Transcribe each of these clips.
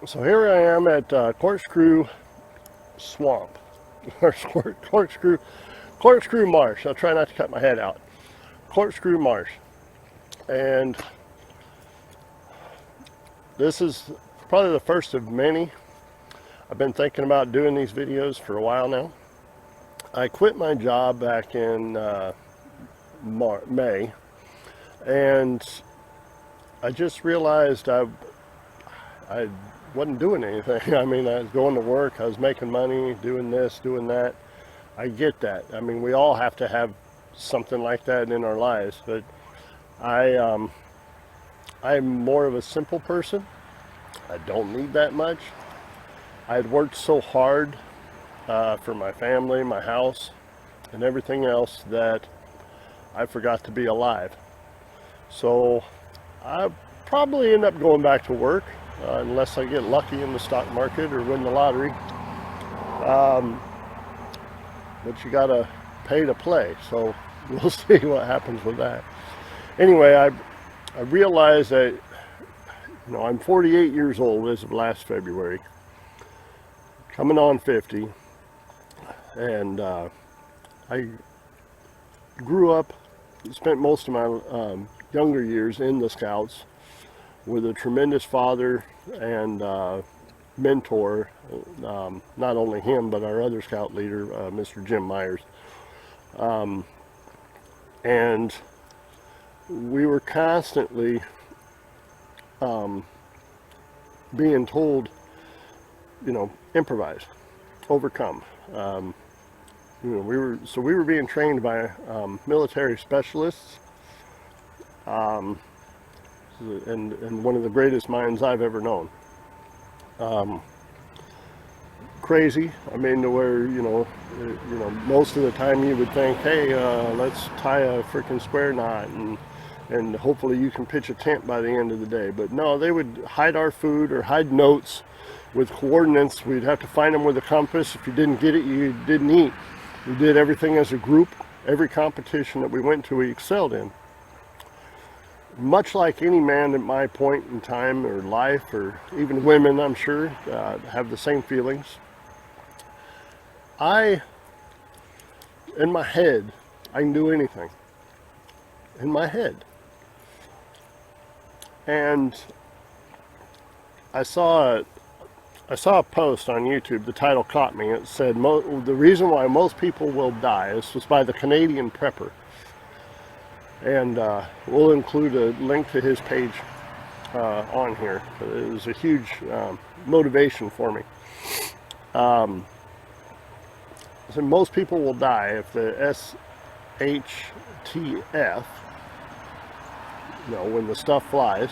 So here I am at Corkscrew Swamp, or Corkscrew Marsh. I'll try not to cut my head out. Corkscrew Marsh. And this is probably the first of many. I've been thinking about doing these videos for a while now. I quit my job back in May, and I just realized I wasn't doing anything. I mean, I was going to work, I was making money, doing this, doing that. I get that. I mean, we all have to have something like that in our lives, but I'm more of a simple person. I don't need that much. I had worked so hard for my family, my house, and everything else that I forgot to be alive. So I probably end up going back to work unless I get lucky in the stock market or win the lottery. But you gotta pay to play, so we'll see what happens with that. Anyway, I realized that, you know, I'm 48 years old as of last February, coming on 50, and I grew up, spent most of my younger years in the Scouts with a tremendous father and mentor, not only him but our other Scout leader, Mr. Jim Myers, and we were constantly being told, you know, improvise, overcome. You know, we were being trained by military specialists, and one of the greatest minds I've ever known. Crazy. I mean, to where you know, most of the time you would think, hey, let's tie a freaking square knot and hopefully you can pitch a tent by the end of the day. But no, they would hide our food or hide notes with coordinates. We'd have to find them with a compass. If you didn't get it, you didn't eat. We did everything as a group. Every competition that we went to, we excelled in. Much like any man at my point in time or life, or even women, I'm sure, have the same feelings. In my head, I can do anything. In my head. And I saw a post on YouTube, the title caught me. It said, the reason why most people will die, this was by the Canadian Prepper. And we'll include a link to his page on here. It was a huge motivation for me. So most people will die if the SHTF, you know, when the stuff flies,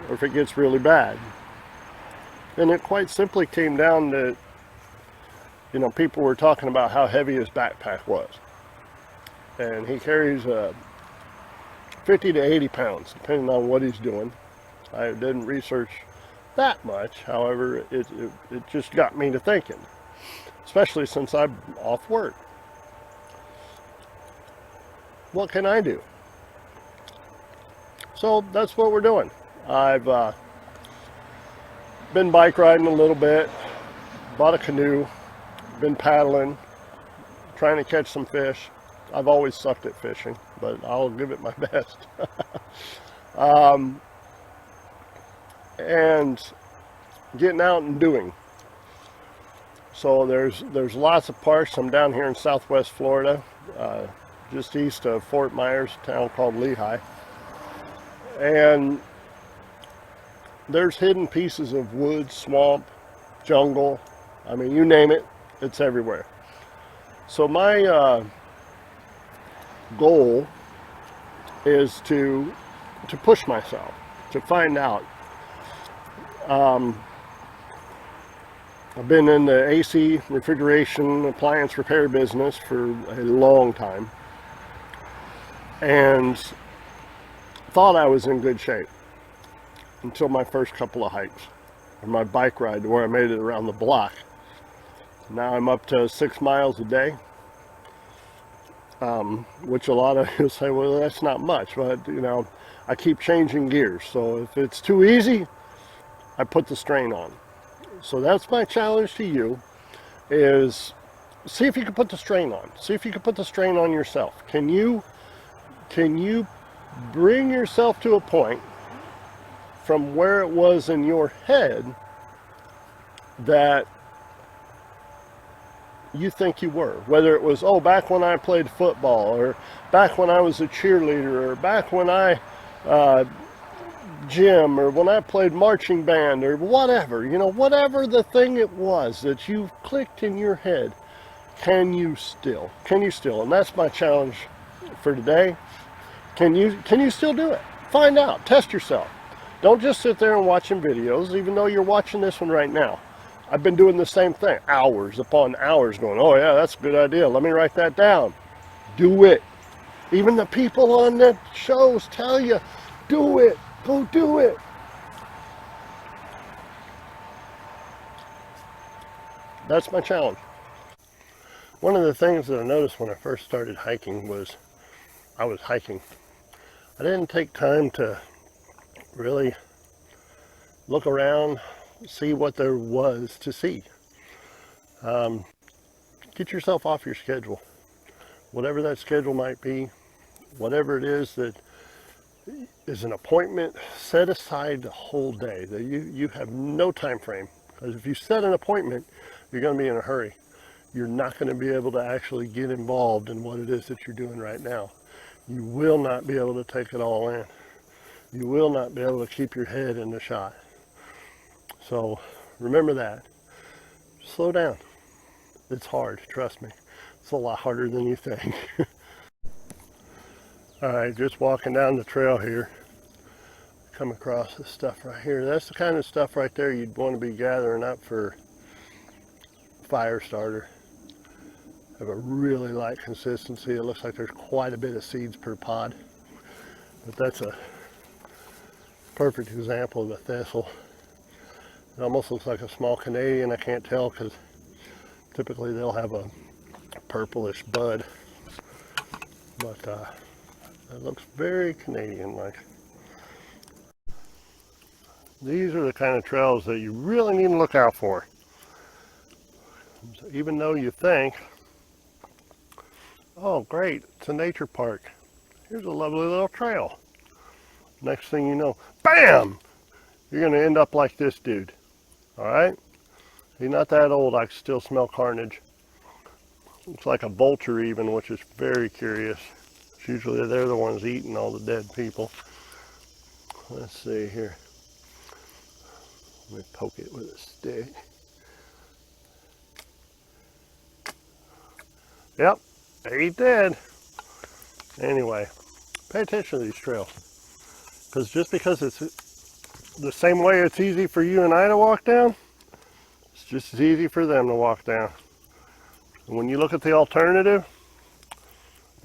or if it gets really bad. And it quite simply came down to, you know, people were talking about how heavy his backpack was. And he carries 50 to 80 pounds, depending on what he's doing. I didn't research that much. However, it just got me to thinking, especially since I'm off work. What can I do? So that's what we're doing. I've been bike riding a little bit, bought a canoe, been paddling, trying to catch some fish. I've always sucked at fishing, but I'll give it my best. And getting out and doing. So there's lots of parks. I'm down here in Southwest Florida, just east of Fort Myers, a town called Lehigh. And there's hidden pieces of woods, swamp, jungle. I mean, you name it, it's everywhere. So my goal is to push myself, to find out. I've been in the AC, refrigeration, appliance repair business for a long time, and thought I was in good shape until my first couple of hikes, or my bike ride where I made it around the block. Now I'm up to 6 miles a day, which a lot of you say, well, that's not much, but you know, I keep changing gears. So if it's too easy, I I put the strain on. So that's my challenge to you, is see if you can put the strain on. See if you can put the strain on yourself. Can you bring yourself to a point from where it was in your head that you think you were? Whether it was, oh, back when I played football, or back when I was a cheerleader, or back when I gym, or when I played marching band, or whatever, you know, whatever the thing it was that you clicked in your head, can you still? And that's my challenge for today. Can you still do it? Find out, test yourself. Don't just sit there and watching videos, even though you're watching this one right now. I've been doing the same thing, hours upon hours, going, oh yeah, that's a good idea, let me write that down. Do it. Even the people on the shows tell you, do it, go do it. That's my challenge. One of the things that I noticed when I first started hiking was, I was hiking. I didn't take time to really look around, see what there was to see. Get yourself off your schedule. Whatever that schedule might be, whatever it is that is an appointment, set aside the whole day. That you have no time frame. Because if you set an appointment, you're going to be in a hurry. You're not going to be able to actually get involved in what it is that you're doing right now. You will not be able to take it all in. You will not be able to keep your head in the shot. So remember that. Slow down. It's hard, trust me. It's a lot harder than you think. Alright, just walking down the trail here, come across this stuff right here. That's the kind of stuff right there you'd want to be gathering up for fire starter. Have a really light consistency. It looks like there's quite a bit of seeds per pod, but that's a perfect example of a thistle. It almost looks like a small Canadian. I can't tell because typically they'll have a purplish bud, but it looks very Canadian-like. These are the kind of trails that you really need to look out for. So even though you think, oh great, it's a nature park, here's a lovely little trail. Next thing you know, bam! You're going to end up like this dude. Alright? He's not that old, I can still smell carnage. Looks like a vulture even, which is very curious. Usually they're the ones eating all the dead people. Let's see here. Let me poke it with a stick. Yep, he's dead. Anyway, pay attention to these trails. Because just because it's the same way it's easy for you and I to walk down, it's just as easy for them to walk down. And when you look at the alternative,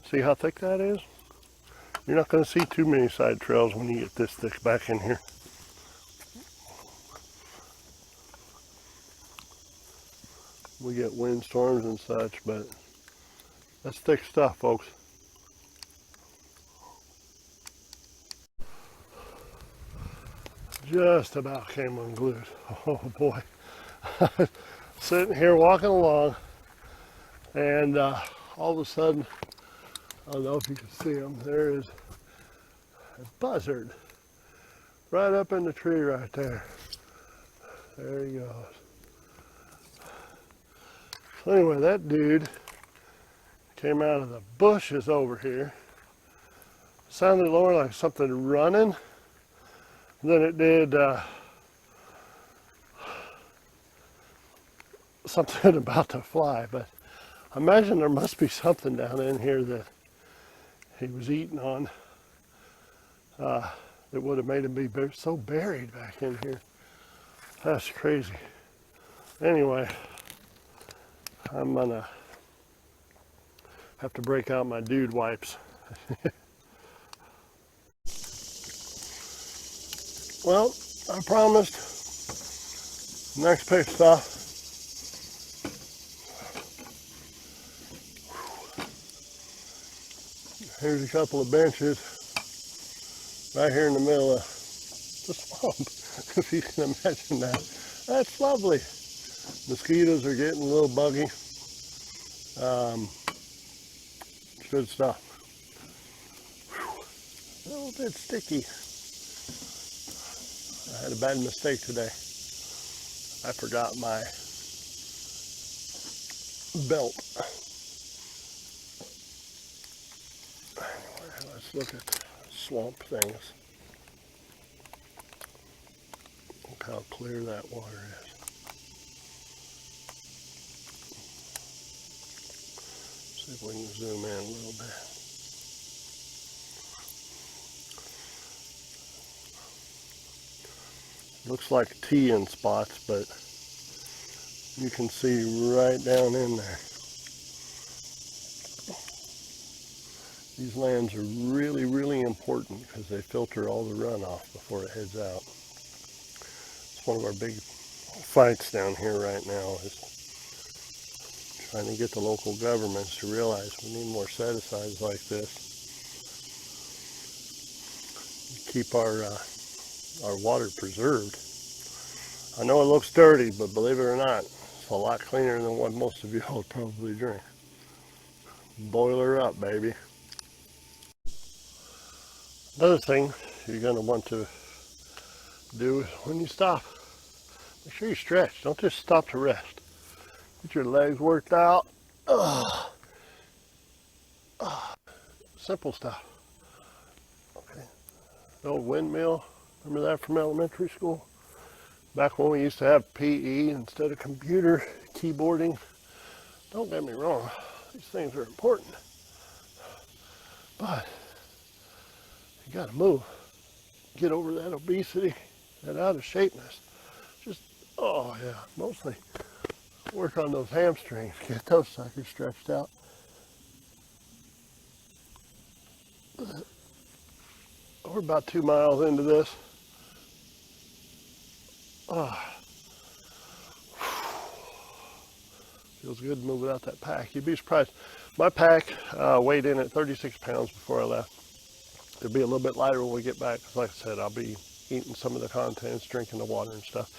see how thick that is? You're not going to see too many side trails when you get this thick back in here. We get windstorms and such, but that's thick stuff, folks. Just about came unglued. Oh boy. Sitting here walking along, and all of a sudden, I don't know if you can see him, there is a buzzard right up in the tree right there. There he goes. So anyway, that dude came out of the bushes over here. Sounded more like something running than it did something about to fly, but I imagine there must be something down in here that he was eating on that would have made him be so buried back in here. That's crazy. Anyway, I'm gonna have to break out my dude wipes. Well, I promised next pit stop. Here's a couple of benches right here in the middle of the swamp, if you can imagine that. That's lovely. Mosquitoes are getting a little buggy. Good stuff. Whew. A little bit sticky. I had a bad mistake today. I forgot my belt. Anyway, let's look at swamp things. Look how clear that water is. See if we can zoom in a little bit. Looks like tea in spots, but you can see right down in there. These lands are really, really important because they filter all the runoff before it heads out. It's one of our big fights down here right now, is trying to get the local governments to realize we need more set-asides like this. Keep our water preserved. I know it looks dirty, but believe it or not, it's a lot cleaner than what most of you all would probably drink. Boil her up, baby. Another thing you're going to want to do is when you stop, make sure you stretch. Don't just stop to rest. Get your legs worked out. Simple stuff. Okay. The old windmill, remember that from elementary school? Back when we used to have PE instead of computer keyboarding. Don't get me wrong, these things are important. But you gotta move. Get over that obesity, that out of shapeness. Just, oh yeah, mostly work on those hamstrings, get those suckers stretched out. We're about 2 miles into this. Feels good to move without that pack. You'd be surprised. My pack weighed in at 36 pounds before I left. It'll be a little bit lighter when we get back, because like I said, I'll be eating some of the contents, drinking the water and stuff,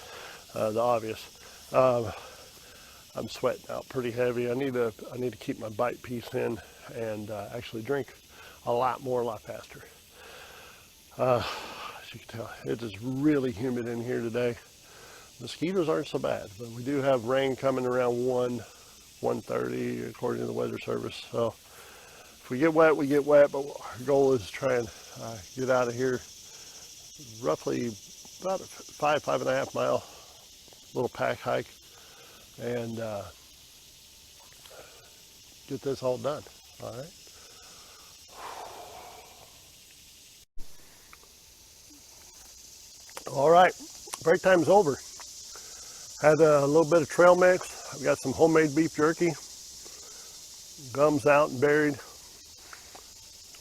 the obvious. I'm sweating out pretty heavy. I need to keep my bite piece in and actually drink a lot more, a lot faster. As you can tell, it is really humid in here today. Mosquitoes aren't so bad, but we do have rain coming around 1:30 according to the weather service. So if we get wet, we get wet, but our goal is to try and get out of here. Roughly about a 5.5 mile little pack hike, and get this all done. All right. All right, break time's over. Had a little bit of trail mix. I've got some homemade beef jerky. Gums out and buried.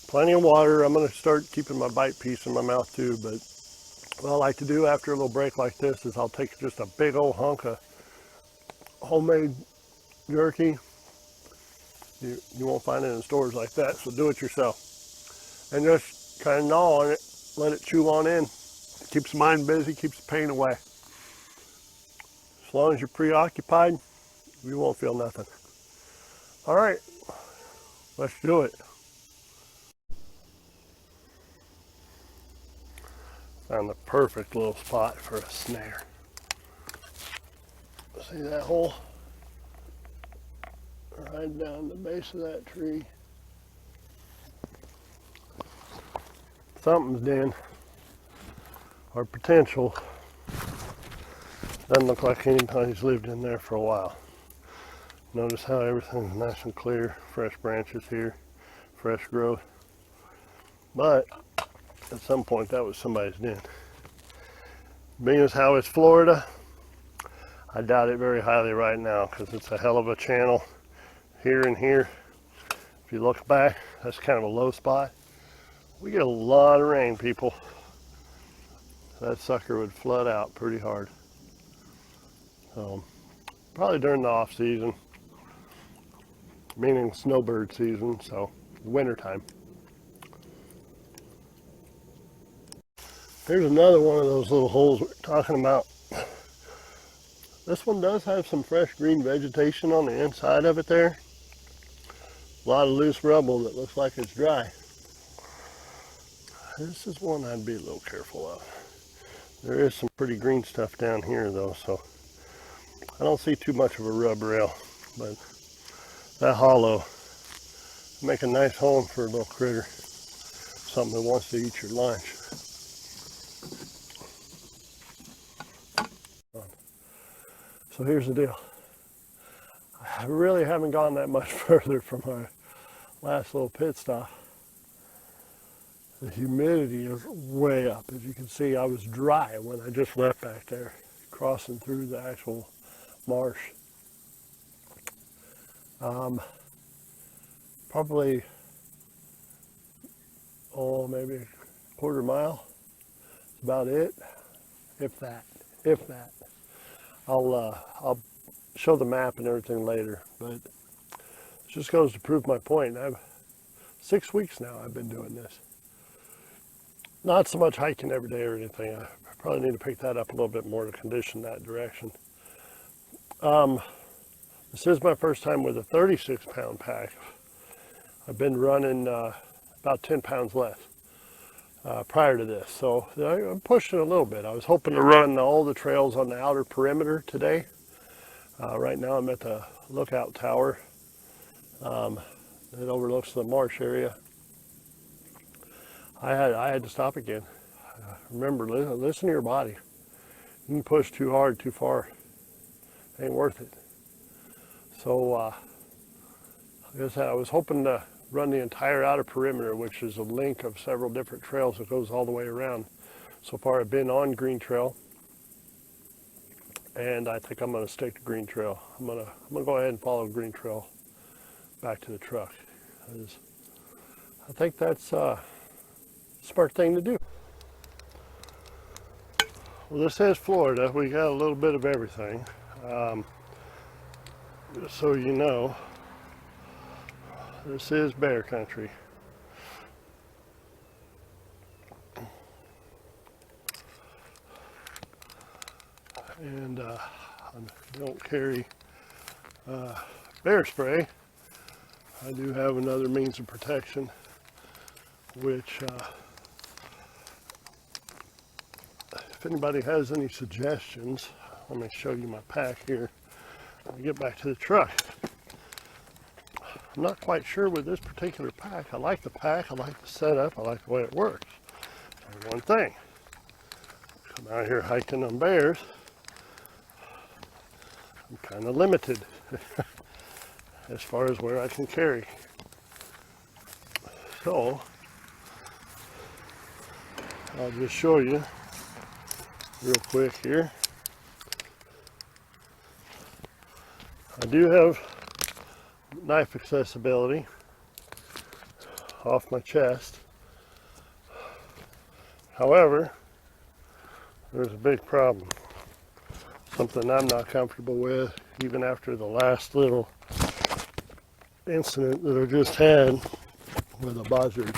Plenty of water. I'm going to start keeping my bite piece in my mouth too, but what I like to do after a little break like this is I'll take just a big old hunk of homemade jerky. You won't find it in stores like that, so do it yourself. And just kind of gnaw on it, let it chew on in. Keeps the mind busy, keeps the pain away. As long as you're preoccupied, you won't feel nothing. All right, let's do it. Found the perfect little spot for a snare. See that hole? Right down the base of that tree. Something's in, or potential. Doesn't look like anybody's lived in there for a while. Notice how everything's nice and clear, fresh branches here, fresh growth. But at some point that was somebody's den. Being as how it's Florida, I doubt it very highly right now, because it's a hell of a channel here and here. If you look back, that's kind of a low spot. We get a lot of rain, people. That sucker would flood out pretty hard. Probably during the off season, meaning snowbird season, so winter time. Here's another one of those little holes we're talking about. This one does have some fresh green vegetation on the inside of it there. A lot of loose rubble that looks like it's dry. This is one I'd be a little careful of. There is some pretty green stuff down here though, so I don't see too much of a rub rail, but that hollow make a nice home for a little critter, something that wants to eat your lunch. So here's the deal. I really haven't gone that much further from our last little pit stop. The humidity is way up. As you can see, I was dry when I just left back there, crossing through the actual marsh. Probably, maybe a quarter mile. That's about it, if that. I'll show the map and everything later, but it just goes to prove my point. 6 weeks now I've been doing this. Not so much hiking every day or anything. I probably need to pick that up a little bit more to condition that direction. This is my first time with a 36-pound pack. I've been running about 10 pounds less prior to this, so I'm pushing a little bit. I was hoping to run all the trails on the outer perimeter today. Right now I'm at the lookout tower that overlooks the marsh area. I had to stop again. Remember, listen to your body. You can push too hard, too far. It ain't worth it. So, like I said, I was hoping to run the entire outer perimeter, which is a link of several different trails that goes all the way around. So far, I've been on Green Trail, and I think I'm going to stick to Green Trail. I'm gonna go ahead and follow Green Trail back to the truck. I think that's smart thing to do. Well, this is Florida. We got a little bit of everything. Just so you know, this is bear country. And I don't carry bear spray. I do have another means of protection, which if anybody has any suggestions, let me show you my pack here. I'll get back to the truck. I'm not quite sure with this particular pack. I like the pack, I like the setup, I like the way it works. Only one thing, come out here hiking on bears, I'm kind of limited as far as where I can carry. So, I'll just show you real quick here. I do have knife accessibility off my chest. However, there's a big problem. Something I'm not comfortable with, even after the last little incident that I just had with a Buzzard.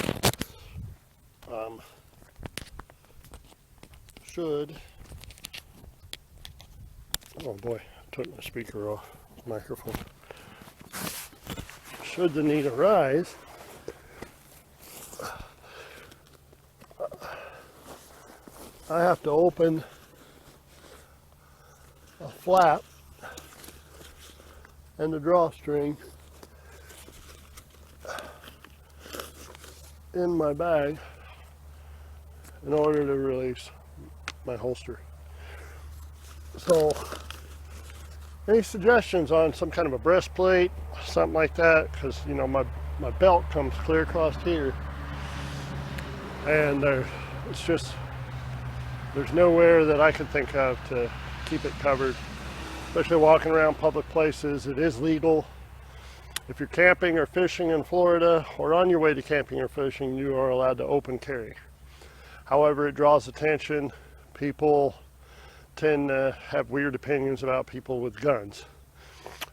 Oh boy, I took my speaker off, microphone. Should the need arise, I have to open a flap and the drawstring in my bag in order to release my holster. So, any suggestions on some kind of a breastplate, something like that? Because you know my belt comes clear across here, and it's just there's nowhere that I could think of to keep it covered, especially walking around public places. It is legal. If you're camping or fishing in Florida, or on your way to camping or fishing, you are allowed to open carry. However, it draws attention. People tend to have weird opinions about people with guns.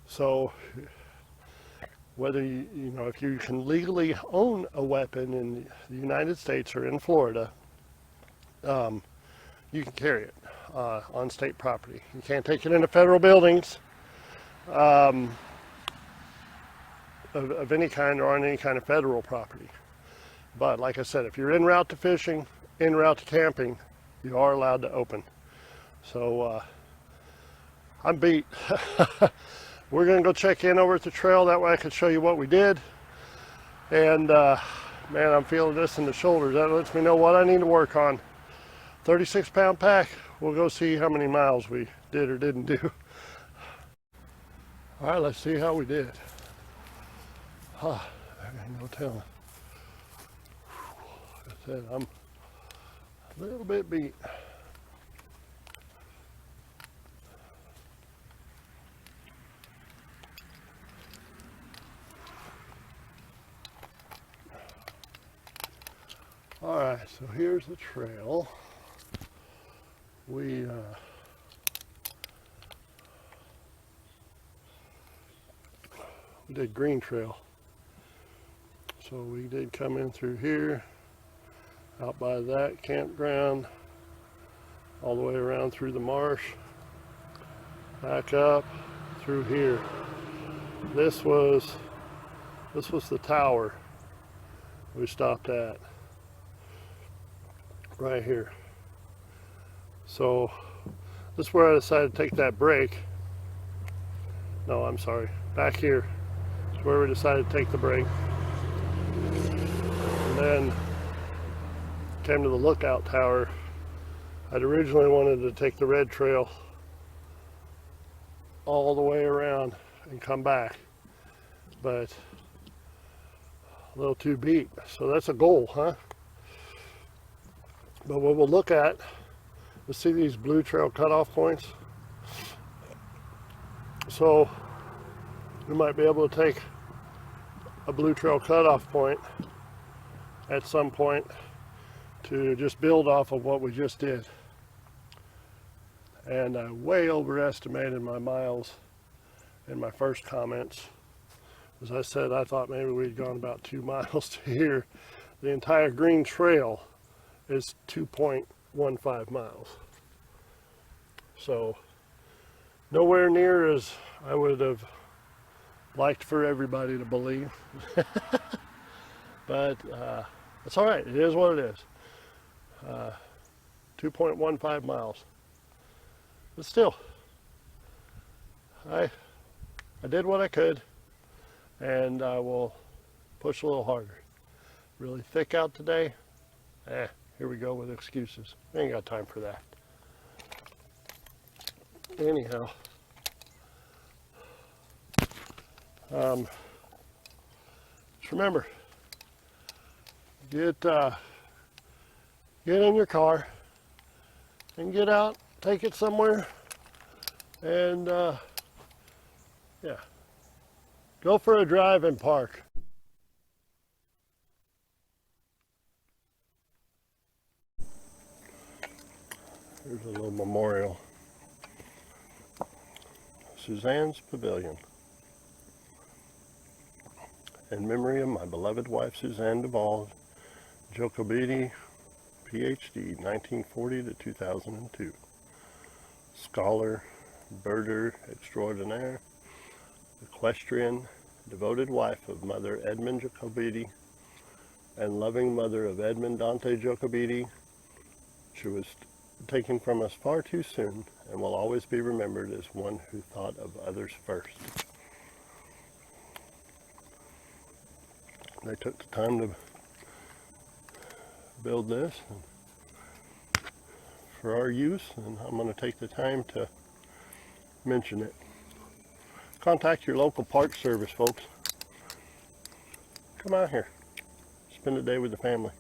So whether you know, if you can legally own a weapon in the United States or in Florida, you can carry it on state property. You can't take it into federal buildings of any kind or on any kind of federal property. But like I said, if you're en route to fishing, en route to camping, you are allowed to open. So I'm beat. We're gonna go check in over at the trail. That way I can show you what we did. And man, I'm feeling this in the shoulders. That lets me know what I need to work on. 36-pound pack. We'll go see how many miles we did or didn't do. All right, let's see how we did. I ain't no telling. Like I said, I'm a little bit beat. All right, so here's the trail. We did green trail. So we did come in through here, out by that campground, all the way around through the marsh, back up through here. This was the tower we stopped at right here. So this is where I decided to take that break. No, I'm sorry, back here is where we decided to take the break. And then came to the lookout tower. I'd originally wanted to take the red trail all the way around and come back, but a little too beat. So that's a goal, huh? But what we'll look at, let's see these blue trail cutoff points. So we might be able to take a blue trail cutoff point at some point to just build off of what we just did. And I way overestimated my miles in my first comments. As I said, I thought maybe we'd gone about 2 miles to here. The entire green trail is 2.15 miles. So nowhere near as I would have liked for everybody to believe. But it's all right. It is what it is. 2.15 miles. But still, I did what I could, and I will push a little harder. Really thick out today. Here we go with excuses. I ain't got time for that. Anyhow, just remember, get in your car and get out, take it somewhere, and yeah, go for a drive and park. Here's a little memorial. Suzannes Pavilion. In memory of my beloved wife, Suzanne Duvall, Jacobiti, PhD, 1940 to 2002. Scholar, birder extraordinaire, equestrian, devoted wife of Mother Edmund Jacobiti, and loving mother of Edmund Dante Jacobiti. She was taken from us far too soon and will always be remembered as one who thought of others first. They took the time to build this for our use, and I'm going to take the time to mention it. Contact your local park service, folks. Come out here. Spend a day with the family.